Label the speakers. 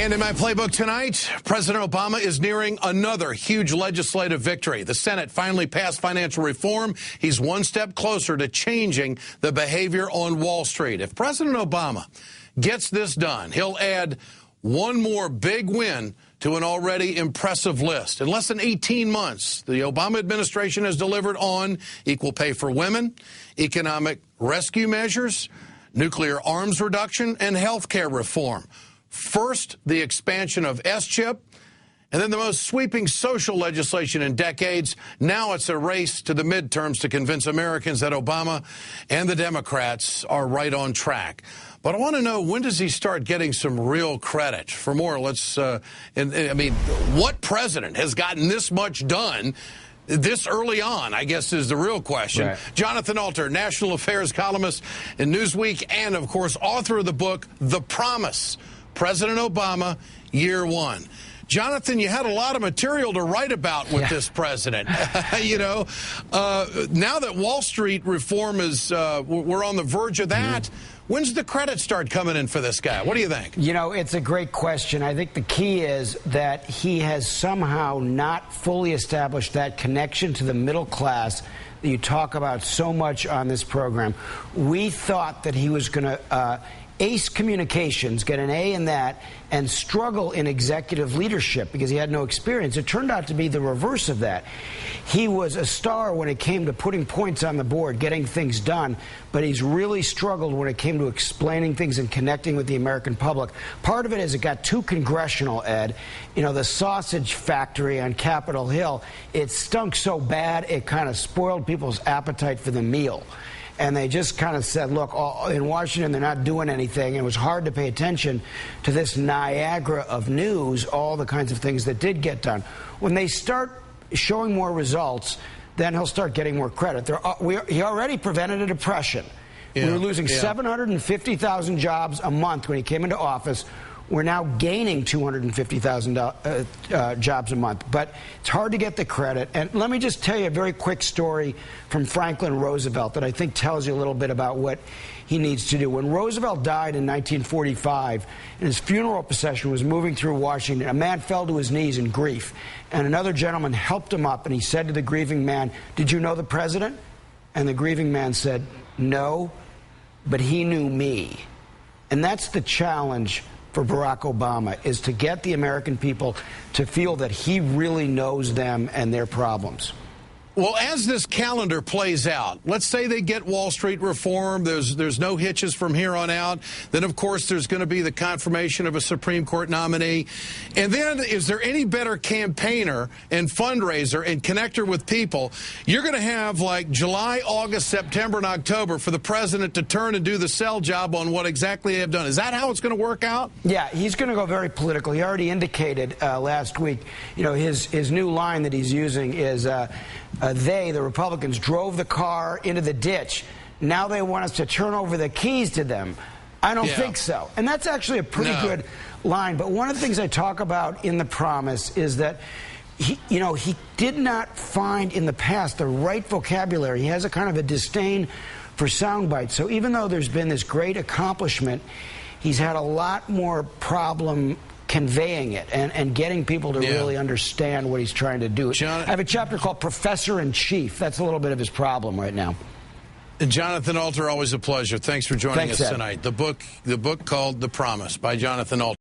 Speaker 1: And in my playbook tonight, President Obama is nearing another huge legislative victory. The Senate finally passed financial reform. He's one step closer to changing the behavior on Wall Street. If President Obama gets this done, he'll add one more big win to an already impressive list. In less than 18 months, the Obama administration has delivered on equal pay for women, economic rescue measures, nuclear arms reduction, and health care reform. First, the expansion of S-chip, and then the most sweeping social legislation in decades. Now it's a race to the midterms to convince Americans that Obama and the Democrats are right on track. But I want to know, when does he start getting some real credit? For more, what president has gotten this much done this early on, I guess, is the real question. Right. Jonathan Alter, national affairs columnist in Newsweek, and, of course, author of the book, The Promise, President Obama, Year One. Jonathan, you had a lot of material to write about with this president. Now that Wall Street reform is, we're on the verge of that, when's the credit start coming in for this guy? What do you think?
Speaker 2: You know, it's a great question. I think the key is that he has somehow not fully established that connection to the middle class that you talk about so much on this program. We thought that he was going to ace communications, get an A in that, and struggle in executive leadership because he had no experience. It turned out to be the reverse of that. He was a star when it came to putting points on the board, getting things done, but he's really struggled when it came to explaining things and connecting with the American public. Part of it is it got too congressional, Ed. You know, the sausage factory on Capitol Hill, it stunk so bad it kind of spoiled people's appetite for the meal. And they just kind of said, look, in Washington, they're not doing anything. And it was hard to pay attention to this Niagara of news, all the kinds of things that did get done. When they start showing more results, then he'll start getting more credit. He already prevented a depression. Yeah, we were losing 750,000 jobs a month when he came into office. We're now gaining 250,000 jobs a month. But it's hard to get the credit. And let me just tell you a very quick story from Franklin Roosevelt that I think tells you a little bit about what he needs to do. When Roosevelt died in 1945, and his funeral procession was moving through Washington, a man fell to his knees in grief. And another gentleman helped him up, and he said to the grieving man, "Did you know the president?" And the grieving man said, "No, but he knew me." And that's the challenge for Barack Obama, is to get the American people to feel that he really knows them and their problems.
Speaker 1: Well, as this calendar plays out, let's say they get Wall Street reform, there's no hitches from here on out. Then, of course, there's going to be the confirmation of a Supreme Court nominee. And then, is there any better campaigner and fundraiser and connector with people? You're going to have, like, July, August, September, and October for the president to turn and do the sell job on what exactly they have done. Is that how it's going to work out?
Speaker 2: Yeah, he's going to go very political. He already indicated last week, you know, his new line that he's using is the Republicans, drove the car into the ditch. Now they want us to turn over the keys to them. I don't think so. And that's actually a pretty good line. But one of the things I talk about in The Promise is that he did not find in the past the right vocabulary. He has a kind of a disdain for sound bites. So even though there's been this great accomplishment, he's had a lot more problem conveying it and getting people to really understand what he's trying to do. I have a chapter called Professor in Chief. That's a little bit of his problem right now.
Speaker 1: Jonathan Alter, always a pleasure. Thanks for joining us tonight. The book called The Promise by Jonathan Alter.